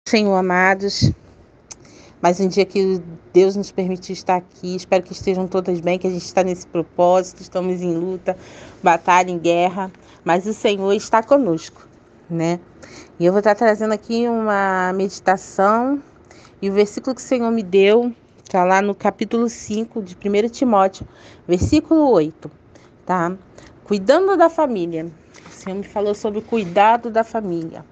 Senhor, amados, mais um dia que Deus nos permitiu estar aqui. Espero que estejam todas bem, que a gente está nesse propósito, estamos em luta, batalha, em guerra, mas o Senhor está conosco, né? E eu vou estar trazendo aqui uma meditação, e o versículo que o Senhor me deu está lá no capítulo 5 de 1 Timóteo, versículo 8, tá? Cuidando da família. O Senhor me falou sobre o cuidado da família.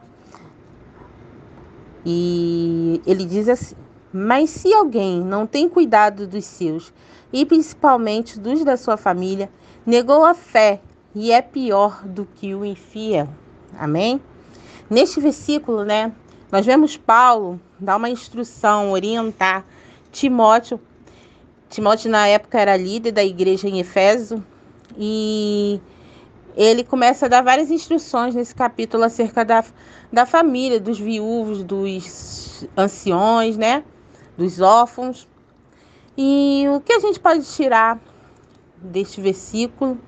E ele diz assim: mas se alguém não tem cuidado dos seus, e principalmente dos da sua família, negou a fé e é pior do que o infiel. Amém? Neste versículo, né, nós vemos Paulo dar uma instrução, orientar Timóteo. Timóteo na época era líder da igreja em Éfeso, e ele começa a dar várias instruções nesse capítulo acerca da família, dos viúvos, dos anciões, né? Dos órfãos. E o que a gente pode tirar deste versículo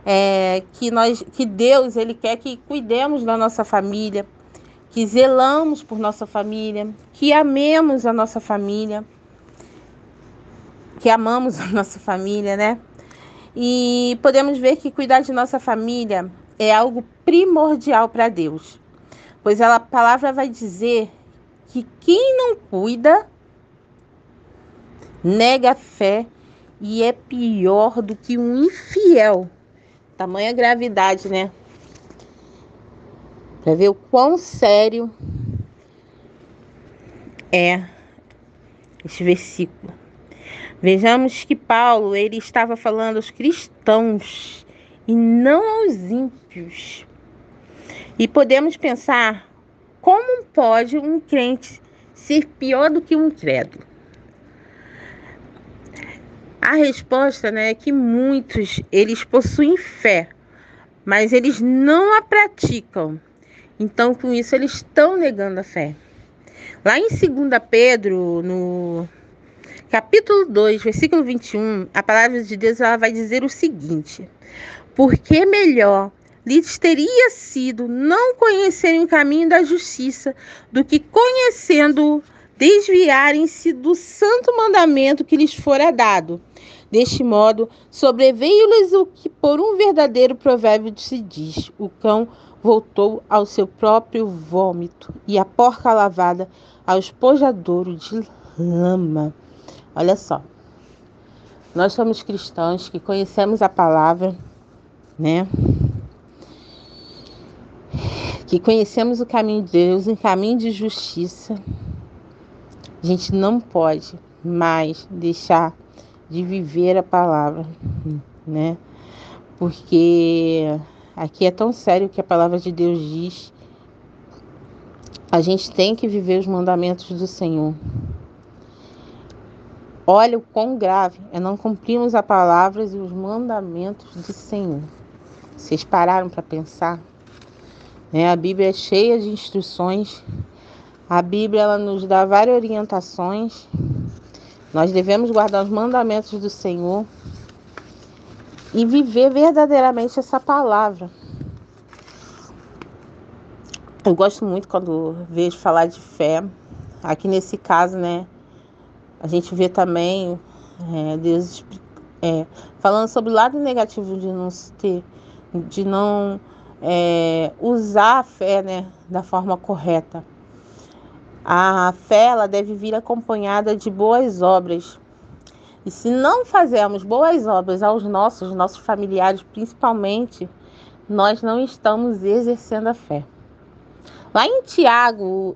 é que Deus, ele quer que cuidemos da nossa família, que zelamos por nossa família, que amemos a nossa família, que amamos a nossa família, né? E podemos ver que cuidar de nossa família é algo primordial para Deus, pois a palavra vai dizer que quem não cuida nega a fé e é pior do que um infiel. Tamanha gravidade, né? Para ver o quão sério é este versículo. Vejamos que Paulo, ele estava falando aos cristãos e não aos ímpios. E podemos pensar, como pode um crente ser pior do que um incrédulo? A resposta, né, é que muitos, eles possuem fé, mas eles não a praticam. Então, com isso, eles estão negando a fé. Lá em 2 Pedro, no capítulo 2, versículo 21, a palavra de Deus ela vai dizer o seguinte: porque melhor lhes teria sido não conhecerem o caminho da justiça do que conhecendo-o, desviarem-se do santo mandamento que lhes fora dado. Deste modo, sobreveio-lhes o que por um verdadeiro provérbio se diz: o cão voltou ao seu próprio vômito, e a porca lavada ao espojadouro de lama. Olha só, nós somos cristãos que conhecemos a palavra, né? Que conhecemos o caminho de Deus, o caminho de justiça. A gente não pode mais deixar de viver a palavra, né? Porque aqui é tão sério que a palavra de Deus diz. A gente tem que viver os mandamentos do Senhor. Olha o quão grave é não cumprirmos a palavra e os mandamentos do Senhor. Vocês pararam para pensar? A Bíblia é cheia de instruções. A Bíblia ela nos dá várias orientações. Nós devemos guardar os mandamentos do Senhor e viver verdadeiramente essa palavra. Eu gosto muito quando vejo falar de fé. Aqui nesse caso, né, a gente vê também Deus falando sobre o lado negativo de não usar a fé, né, da forma correta. A fé ela deve vir acompanhada de boas obras. E se não fazermos boas obras aos nossos familiares, principalmente, nós não estamos exercendo a fé. Lá em Tiago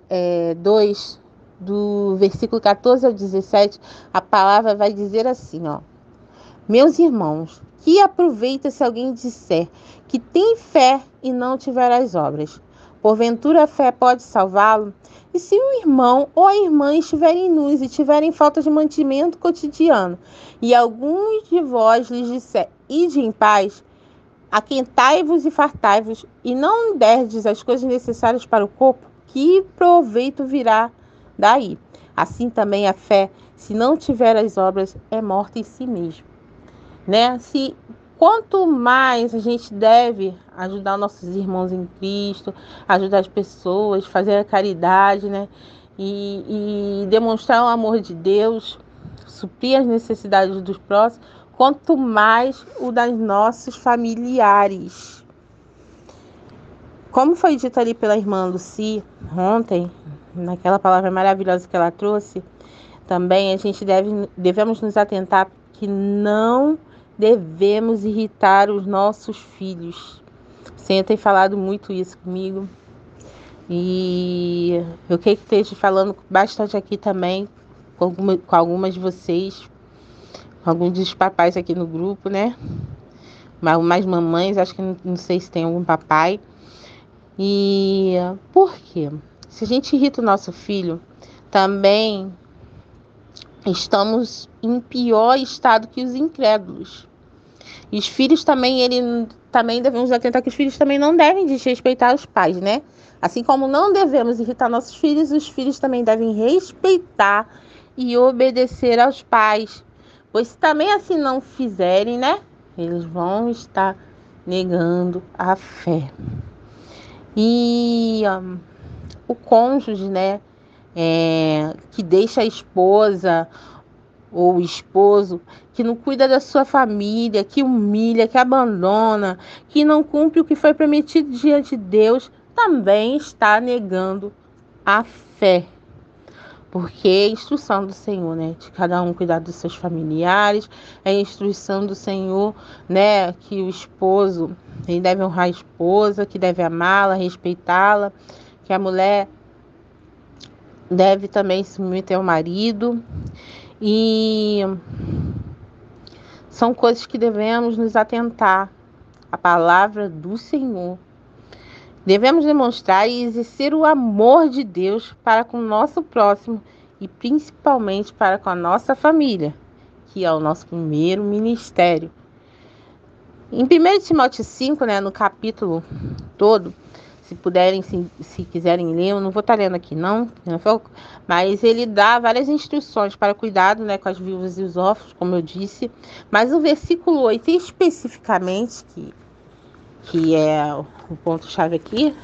2, do versículo 14 ao 17, a palavra vai dizer assim, ó: meus irmãos, que aproveita se alguém disser que tem fé e não tiver as obras? Porventura a fé pode salvá-lo? E se o irmão ou a irmã estiverem nus e tiverem falta de mantimento cotidiano, e alguns de vós lhes disser, ide em paz, aquentai-vos e fartai-vos, e não derdes as coisas necessárias para o corpo, que proveito virá daí? Assim também a fé, se não tiver as obras, é morta em si mesma. Se quanto mais a gente deve ajudar nossos irmãos em Cristo, ajudar as pessoas, fazer a caridade, né? E demonstrar o amor de Deus, suprir as necessidades dos próximos, quanto mais o das nossos familiares. Como foi dito ali pela irmã Lucy ontem, naquela palavra maravilhosa que ela trouxe, também a gente devemos nos atentar que não devemos irritar os nossos filhos. O Senhor tem falado muito isso comigo. E eu quero que esteja falando bastante aqui também com algumas de vocês, com alguns dos papais aqui no grupo, né? Mais mamães, acho que não sei se tem algum papai. E por quê? Se a gente irrita o nosso filho, também estamos em pior estado que os incrédulos. E os filhos também devemos atentar que os filhos também não devem desrespeitar os pais, né? Assim como não devemos irritar nossos filhos, os filhos também devem respeitar e obedecer aos pais. Pois se também assim não fizerem, né? Eles vão estar negando a fé. E o cônjuge, né? Que deixa a esposa ou o esposo, que não cuida da sua família, que humilha, que abandona, que não cumpre o que foi prometido diante de Deus, também está negando a fé. Porque é instrução do Senhor, né? De cada um cuidar dos seus familiares, é instrução do Senhor, né? Que o esposo, ele deve honrar a esposa, que deve amá-la, respeitá-la, que a mulher deve também se submeter ao marido. E são coisas que devemos nos atentar à palavra do Senhor. Devemos demonstrar e exercer o amor de Deus para com o nosso próximo e principalmente para com a nossa família, que é o nosso primeiro ministério. Em 1 Timóteo 5, né, no capítulo todo, se puderem, se quiserem ler, eu não vou estar lendo aqui não, mas ele dá várias instruções para cuidado, né, com as viúvas e os órfãos, como eu disse, mas o versículo 8 especificamente, que é o ponto-chave aqui,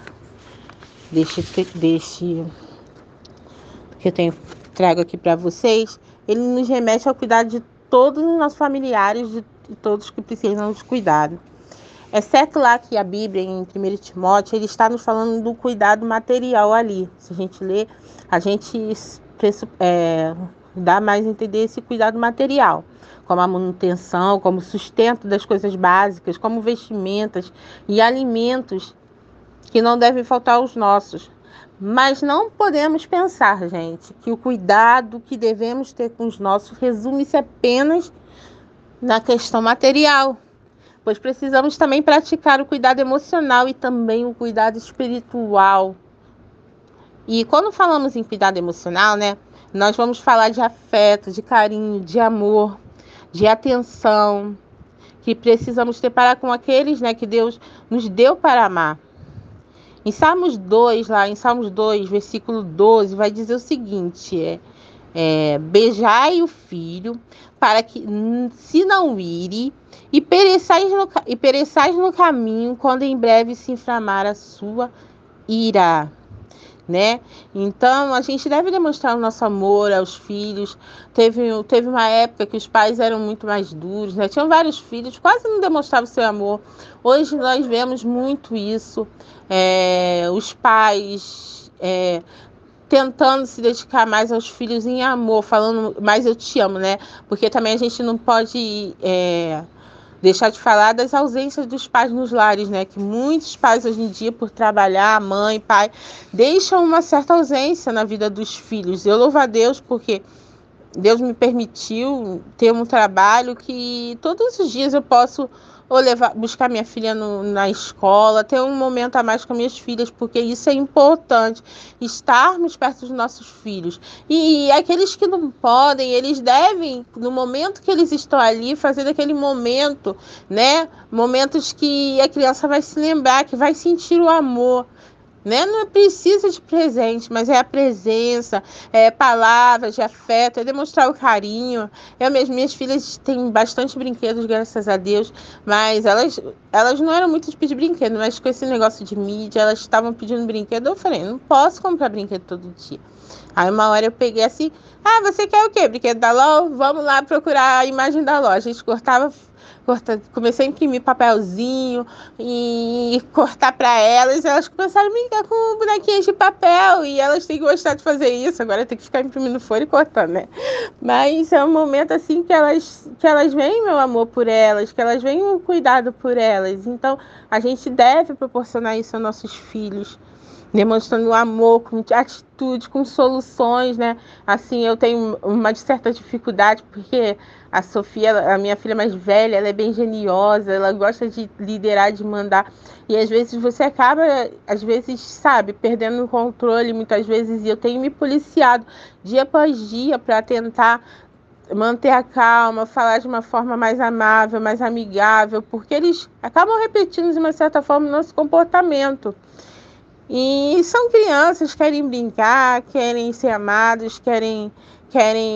que eu trago aqui para vocês, ele nos remete ao cuidado de todos os nossos familiares, de todos que precisam de cuidado. É certo lá que a Bíblia, em 1 Timóteo, ele está nos falando do cuidado material ali. Se a gente ler, a gente dá mais a entender esse cuidado material, como a manutenção, como sustento das coisas básicas, como vestimentas e alimentos que não devem faltar aos nossos. Mas não podemos pensar, gente, que o cuidado que devemos ter com os nossos resume-se apenas na questão material. Pois precisamos também praticar o cuidado emocional e também o cuidado espiritual. E quando falamos em cuidado emocional, né, nós vamos falar de afeto, de carinho, de amor, de atenção, que precisamos ter para com aqueles, né, que Deus nos deu para amar. Em Salmos 2, versículo 12, vai dizer o seguinte, beijai o filho, para que se não ire, e pereçais no caminho, quando em breve se inflamar a sua ira, né? Então, a gente deve demonstrar o nosso amor aos filhos. Teve uma época que os pais eram muito mais duros, né? Tinham vários filhos, quase não demonstravam o seu amor. Hoje nós vemos muito isso, os pais tentando se dedicar mais aos filhos em amor, falando mais eu te amo, né? Porque também a gente não pode deixar de falar das ausências dos pais nos lares, né? Que muitos pais hoje em dia, por trabalhar, mãe, pai, deixam uma certa ausência na vida dos filhos. Eu louvo a Deus porque Deus me permitiu ter um trabalho que todos os dias eu posso buscar minha filha na escola, ter um momento a mais com minhas filhas, porque isso é importante, estarmos perto dos nossos filhos. E aqueles que não podem, eles devem, no momento que eles estão ali, fazer daquele momento, né? Momentos que a criança vai se lembrar, que vai sentir o amor. né? Não precisa de presente, mas é a presença, é palavras de afeto, é demonstrar o carinho. Eu mesmo, minhas filhas têm bastante brinquedos, graças a Deus, mas elas não eram muito de pedir brinquedo, mas com esse negócio de mídia, elas estavam pedindo brinquedo. Eu falei, não posso comprar brinquedo todo dia. Aí uma hora eu peguei assim, você quer o quê? Brinquedo da LOL? Vamos lá procurar a imagem da LOL. A gente comecei a imprimir papelzinho e cortar para elas começaram a brincar com bonequinhos de papel, e elas têm que gostar de fazer isso. Agora tem que ficar imprimindo folha e cortando, né? Mas é um momento assim que elas veem meu amor por elas, que elas veem o cuidado por elas. Então a gente deve proporcionar isso aos nossos filhos, demonstrando amor, com atitude, com soluções, né? Assim, eu tenho uma certa dificuldade, porque a Sofia, a minha filha mais velha, ela é bem geniosa, ela gosta de liderar, de mandar, e às vezes você acaba, às vezes, sabe, perdendo o controle, muitas vezes, e eu tenho me policiado dia após dia para tentar manter a calma, falar de uma forma mais amável, mais amigável, porque eles acabam repetindo de uma certa forma o nosso comportamento. E são crianças, querem brincar, querem ser amados, querem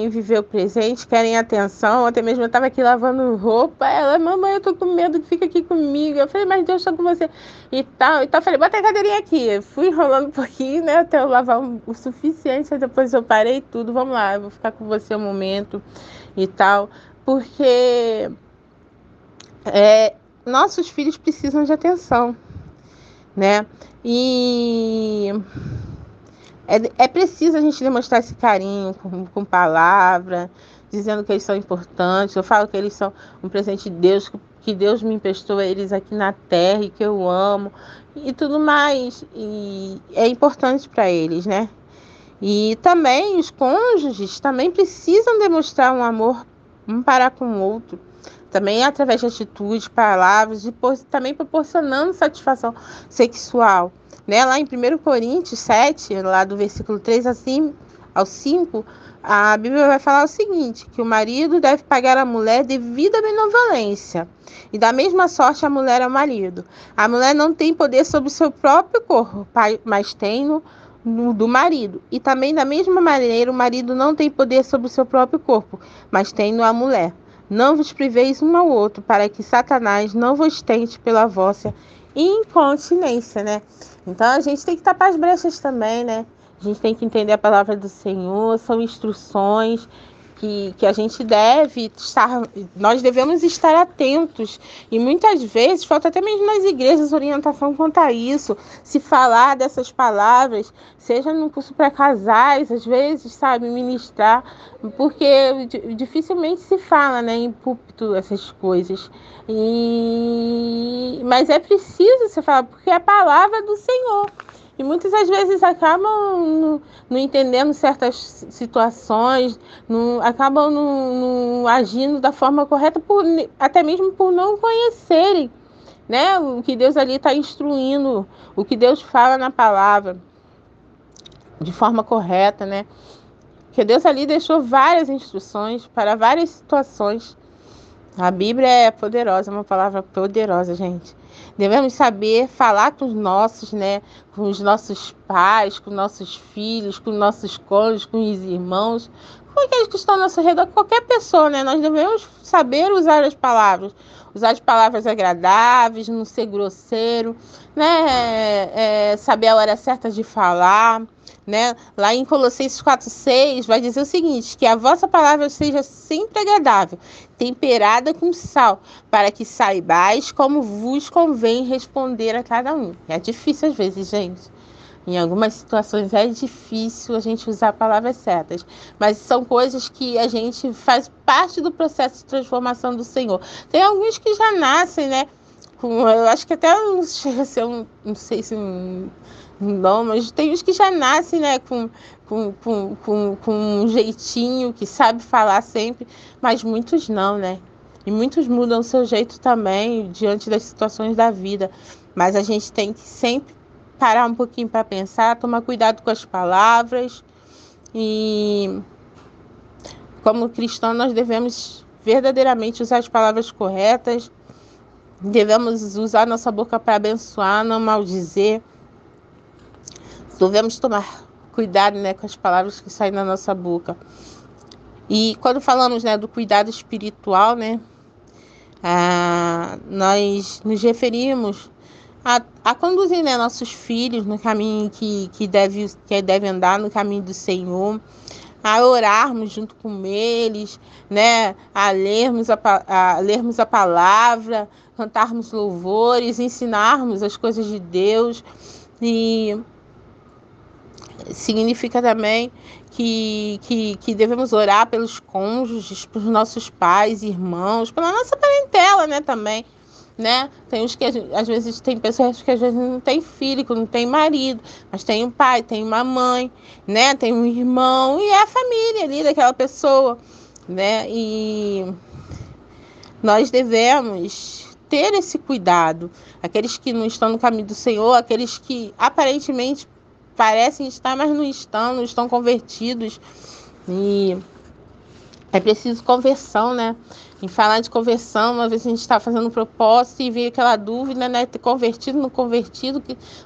viver o presente, querem atenção. Até mesmo eu estava aqui lavando roupa, ela, mamãe, eu tô com medo, que fica aqui comigo. Eu falei, mas Deus está com você e tal. Então eu falei, bota a cadeirinha aqui. Fui enrolando um pouquinho, né, até eu lavar o suficiente, aí depois eu parei tudo. Vamos lá, eu vou ficar com você um momento e tal. Porque nossos filhos precisam de atenção, né? E é preciso a gente demonstrar esse carinho com palavra, dizendo que eles são importantes. Eu falo que eles são um presente de Deus, que Deus me emprestou a eles aqui na terra e que eu amo e tudo mais. E é importante para eles, né? E também os cônjuges também precisam demonstrar um amor um para com o outro. Também através de atitudes, palavras, e também proporcionando satisfação sexual. Né? Lá em 1 Coríntios 7, lá do versículo 3 ao 5, a Bíblia vai falar o seguinte, que o marido deve pagar à mulher devida benevolência. E da mesma sorte a mulher ao marido. A mulher não tem poder sobre o seu próprio corpo, mas tem no do marido. E também da mesma maneira o marido não tem poder sobre o seu próprio corpo, mas tem no a mulher. Não vos priveis um ao outro, para que Satanás não vos tente pela vossa incontinência, né? Então a gente tem que tapar as brechas também, né? A gente tem que entender a palavra do Senhor, são instruções que a gente deve estar, nós devemos estar atentos. E muitas vezes, falta até mesmo nas igrejas orientação quanto a isso, se falar dessas palavras, seja no curso para casais, às vezes, sabe, ministrar, porque dificilmente se fala, né, em púlpito essas coisas. Mas é preciso se falar, porque é a palavra do Senhor. E muitas das vezes acabam não entendendo certas situações, acabam não agindo da forma correta, até mesmo por não conhecerem, né, o que Deus ali está instruindo, o que Deus fala na palavra, de forma correta, né? Porque Deus ali deixou várias instruções para várias situações. A Bíblia é poderosa, é uma palavra poderosa, gente. Devemos saber falar com os nossos, né? Com os nossos pais, com nossos filhos, com nossos cônjuges, com os irmãos, com aqueles que estão ao nosso redor, qualquer pessoa, né? Nós devemos saber usar as palavras agradáveis, não ser grosseiro, né? Saber a hora certa de falar. Né? Lá em Colossenses 4,6 vai dizer o seguinte, que a vossa palavra seja sempre agradável, temperada com sal, para que saibais como vos convém responder a cada um. É difícil às vezes, gente. Em algumas situações é difícil a gente usar palavras certas, mas são coisas que a gente faz parte do processo de transformação do Senhor. Tem alguns que já nascem, né? Eu acho que até não chega a ser não sei se não, mas tem uns que já nascem, né, com um jeitinho, que sabe falar sempre, mas muitos não, né? E muitos mudam o seu jeito também diante das situações da vida. Mas a gente tem que sempre parar um pouquinho para pensar, tomar cuidado com as palavras. E como cristão nós devemos verdadeiramente usar as palavras corretas. Devemos usar nossa boca para abençoar, não maldizer. Devemos tomar cuidado, né, com as palavras que saem da nossa boca. E quando falamos, né, do cuidado espiritual, né, nós nos referimos a conduzir, né, nossos filhos no caminho que deve andar, no caminho do Senhor, a orarmos junto com eles, né, a lermos a palavra, cantarmos louvores, ensinarmos as coisas de Deus. E significa também que devemos orar pelos cônjuges, pelos nossos pais, irmãos, pela nossa parentela, né, também, né? Tem uns que às vezes tem pessoas que às vezes não tem filho, que não tem marido, mas tem um pai, tem uma mãe, né? Tem um irmão e é a família ali daquela pessoa, né? E nós devemos ter esse cuidado. Aqueles que não estão no caminho do Senhor, aqueles que aparentemente parecem estar, mas não estão convertidos. E é preciso conversão, né? Em falar de conversão, uma vez a gente está fazendo um propósito e veio aquela dúvida, né? Ter convertido, não convertido.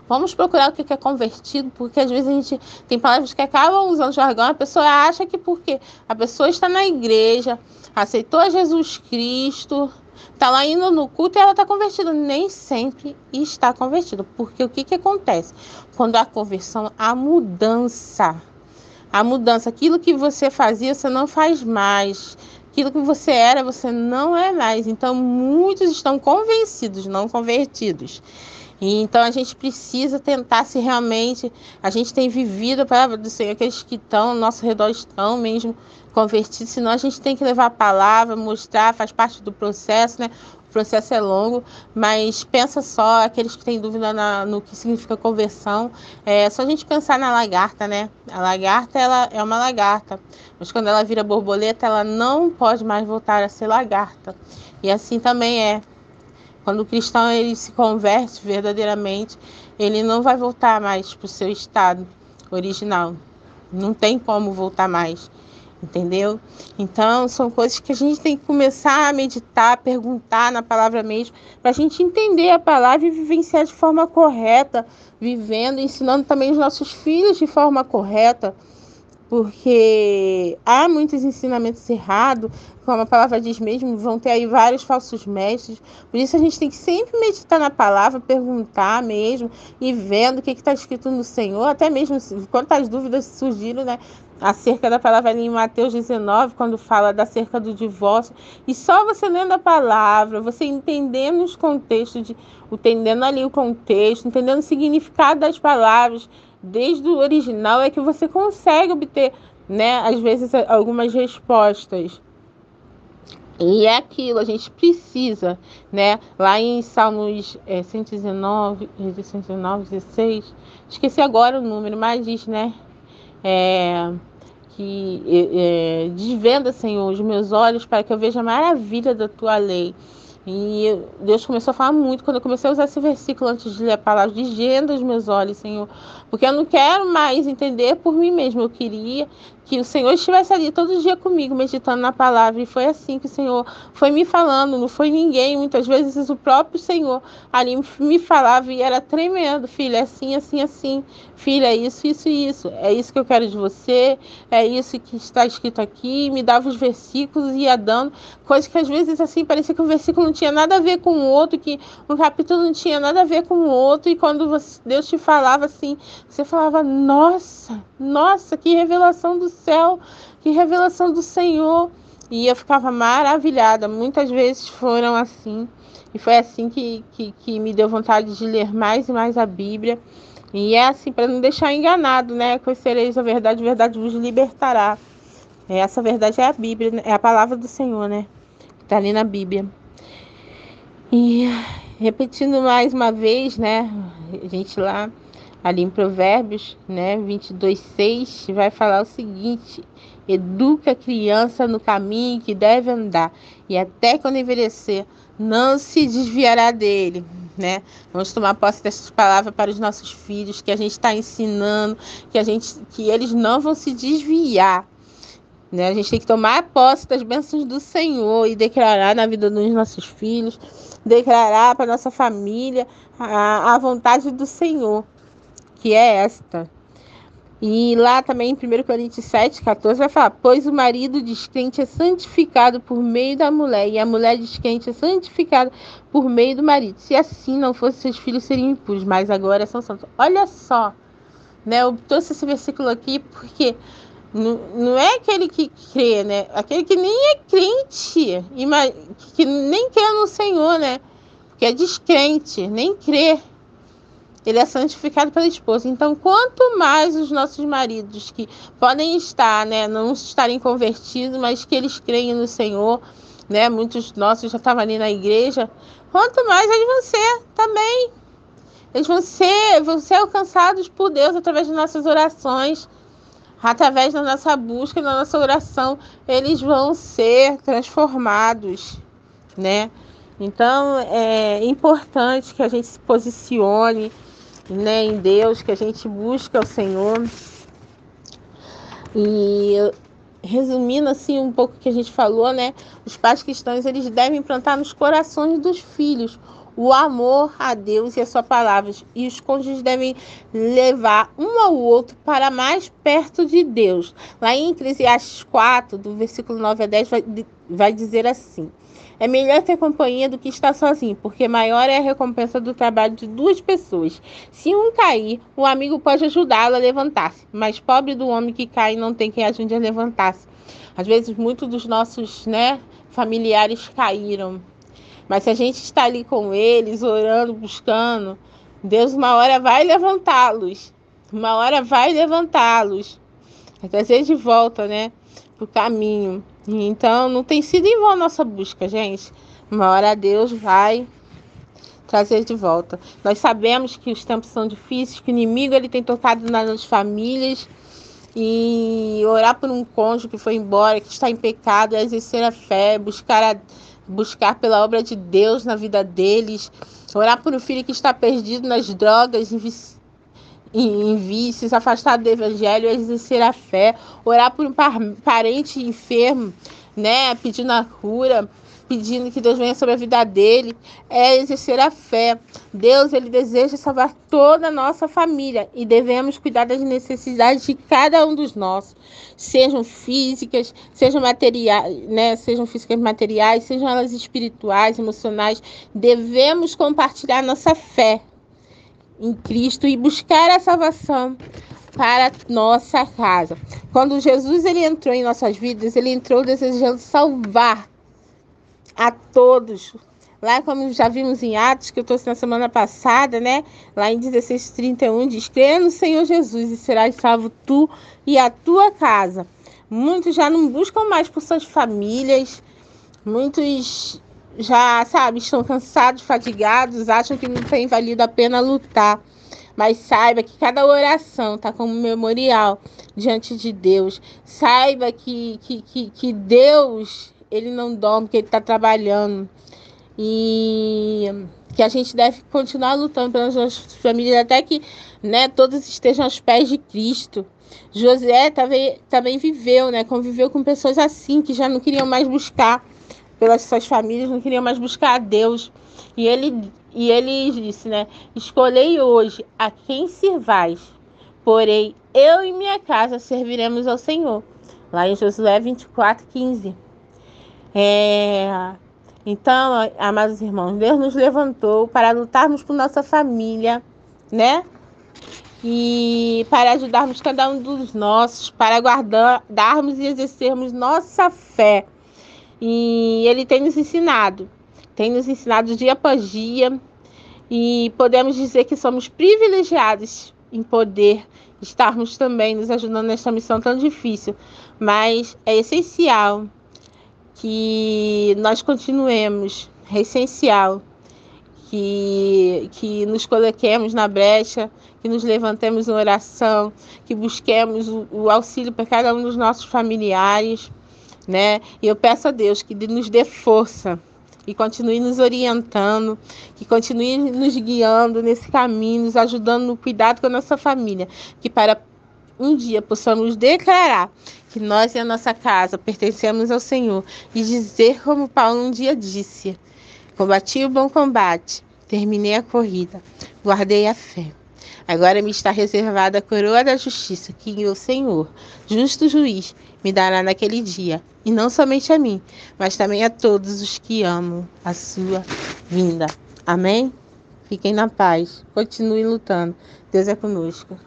Vamos procurar o que é convertido, porque às vezes a gente tem palavras que acabam usando jargão, a pessoa acha que porque a pessoa está na igreja, aceitou a Jesus Cristo, está lá indo no culto e ela está convertida. Nem sempre está convertida, porque o que acontece? Quando há conversão, há mudança. A mudança, aquilo que você fazia, você não faz mais. Aquilo que você era, você não é mais. Então, muitos estão convencidos, não convertidos. E, então, a gente precisa tentar se realmente... A gente tem vivido a palavra do Senhor, aqueles que estão ao nosso redor estão mesmo convertidos. Senão, a gente tem que levar a palavra, mostrar, faz parte do processo, né? O processo é longo, mas pensa só, aqueles que têm dúvida no que significa conversão, é só a gente pensar na lagarta, né? A lagarta, ela é uma lagarta, mas quando ela vira borboleta, ela não pode mais voltar a ser lagarta. E assim também é. Quando o cristão ele se converte verdadeiramente, ele não vai voltar mais para o seu estado original. Não tem como voltar mais. Entendeu? Então, são coisas que a gente tem que começar a meditar, perguntar na palavra mesmo, para a gente entender a palavra e vivenciar de forma correta, vivendo, ensinando também os nossos filhos de forma correta, porque há muitos ensinamentos errados, como a palavra diz mesmo, vão ter aí vários falsos mestres. Por isso a gente tem que sempre meditar na palavra, perguntar mesmo, e vendo o que está escrito no Senhor, até mesmo quantas dúvidas surgiram, né? Acerca da palavra ali em Mateus 19, quando fala acerca do divórcio. E só você lendo a palavra, você entendendo os contextos, entendendo ali o contexto, entendendo o significado das palavras, desde o original, é que você consegue obter, né, às vezes, algumas respostas. E é aquilo, a gente precisa, né? Lá em Salmos 119, 16, esqueci agora o número, mas diz, né? Desvenda, Senhor, os meus olhos para que eu veja a maravilha da tua lei. E Deus começou a falar muito quando eu comecei a usar esse versículo antes de ler a palavra: desvenda os meus olhos, Senhor, porque eu não quero mais entender por mim mesmo. Eu queria que o Senhor estivesse ali todo dia comigo, meditando na palavra. E foi assim que o Senhor foi me falando, não foi ninguém. Muitas vezes o próprio Senhor ali me falava e era tremendo: filha, é assim, assim, assim. Filha, é isso, isso e isso. É isso que eu quero de você, é isso que está escrito aqui. Me dava os versículos e ia dando coisas que às vezes assim parecia que o versículo não tinha nada a ver com o outro, que um capítulo não tinha nada a ver com o outro. E quando Deus te falava assim, você falava: nossa, nossa, que revelação do céu, que revelação do Senhor. E eu ficava maravilhada. Muitas vezes foram assim. E foi assim que me deu vontade de ler mais e mais a Bíblia. E é assim, para não deixar enganado, né? Conhecereis a verdade vos libertará. Essa verdade é a Bíblia, é a palavra do Senhor, né? Está ali na Bíblia. E repetindo mais uma vez, né? A gente lá, ali em Provérbios, né? 22:6, vai falar o seguinte: educa a criança no caminho que deve andar, e até quando envelhecer, não se desviará dele, né? Vamos tomar posse dessas palavras para os nossos filhos, que a gente está ensinando, que eles não vão se desviar, né? A gente tem que tomar posse das bênçãos do Senhor e declarar na vida dos nossos filhos, declarar para nossa família a vontade do Senhor, que é esta: E lá também em 1 Coríntios 7:14 vai falar: pois o marido descrente é santificado por meio da mulher, e a mulher descrente é santificada por meio do marido. Se assim não fosse, seus filhos seriam impuros, mas agora são santos. Olha só, né? Eu trouxe esse versículo aqui porque não é aquele que crê, né? Aquele que nem é crente, que nem crê no Senhor, né? Que é descrente, nem crê. Ele é santificado pela esposa. Então, quanto mais os nossos maridos que podem estar, né, não estarem convertidos, mas que eles creem no Senhor, né? Muitos nossos já estavam ali na igreja. Quanto mais eles vão ser também. Eles vão ser alcançados por Deus através de nossas orações, através da nossa busca, da nossa oração. Eles vão ser transformados, né? Então, é importante que a gente se posicione, né, em Deus, que a gente busque o Senhor. E resumindo assim um pouco o que a gente falou, né, os pais cristãos, eles devem plantar nos corações dos filhos o amor a Deus e a sua palavra, e os cônjuges devem levar um ao outro para mais perto de Deus. Lá em Eclesiastes 4, do versículo 9 a 10, vai dizer assim: é melhor ter companhia do que estar sozinho, porque maior é a recompensa do trabalho de duas pessoas. Se um cair, o amigo pode ajudá-lo a levantar-se, mas pobre do homem que cai não tem quem ajude a levantar-se. Às vezes, muitos dos nossos, né, familiares caíram, mas se a gente está ali com eles, orando, buscando, Deus uma hora vai levantá-los. Uma hora vai levantá-los. Vai trazer de volta, né, para o caminho. Então, não tem sido em vão a nossa busca, gente. Uma hora Deus vai trazer de volta. Nós sabemos que os tempos são difíceis, que o inimigo ele tem tocado nas famílias. E orar por um cônjuge que foi embora, que está em pecado, é exercer a fé, buscar pela obra de Deus na vida deles. Orar por um filho que está perdido nas drogas, em vícios, afastado do evangelho, é exercer a fé. Orar por um parente enfermo, né, pedindo a cura, pedindo que Deus venha sobre a vida dele, é exercer a fé. Deus, ele deseja salvar toda a nossa família e devemos cuidar das necessidades de cada um dos nossos, sejam físicas, sejam materiais, né, sejam físicas materiais, sejam elas espirituais, emocionais. Devemos compartilhar nossa fé em Cristo e buscar a salvação para nossa casa. Quando Jesus ele entrou em nossas vidas, ele entrou desejando salvar a todos. Lá, como já vimos em Atos, que eu trouxe na semana passada, né? Lá em 16:31, diz: creia no Senhor Jesus e serás salvo tu e a tua casa. Muitos já não buscam mais por suas famílias, muitos já, sabe, estão cansados, fatigados, acham que não tem valido a pena lutar. Mas saiba que cada oração está como memorial diante de Deus. Saiba que Deus, ele não dorme, que ele está trabalhando. E que a gente deve continuar lutando pelas nossas famílias até que, né, todos estejam aos pés de Cristo. José também viveu, né, conviveu com pessoas assim, que já não queriam mais buscar pelas suas famílias, não queriam mais buscar a Deus. E ele disse, né, escolhei hoje a quem sirvais, porém eu e minha casa serviremos ao Senhor. Lá em Josué 24:15. Então, amados irmãos, Deus nos levantou para lutarmos por nossa família, né? E para ajudarmos cada um dos nossos, para guardarmos e exercermos nossa fé. E Ele tem nos ensinado dia após dia, e podemos dizer que somos privilegiados em poder estarmos também nos ajudando nesta missão tão difícil, mas é essencial que nós continuemos, é essencial que nos coloquemos na brecha, que nos levantemos em oração, que busquemos o auxílio para cada um dos nossos familiares, né? E eu peço a Deus que nos dê força e continue nos orientando, que continue nos guiando nesse caminho, nos ajudando no cuidado com a nossa família, que para um dia possamos declarar que nós e a nossa casa pertencemos ao Senhor e dizer como Paulo um dia disse: combati o bom combate, terminei a corrida, guardei a fé. Agora me está reservada a coroa da justiça, que o Senhor, justo juiz, me dará naquele dia, e não somente a mim, mas também a todos os que amam a sua vinda. Amém? Fiquem na paz, continuem lutando. Deus é conosco.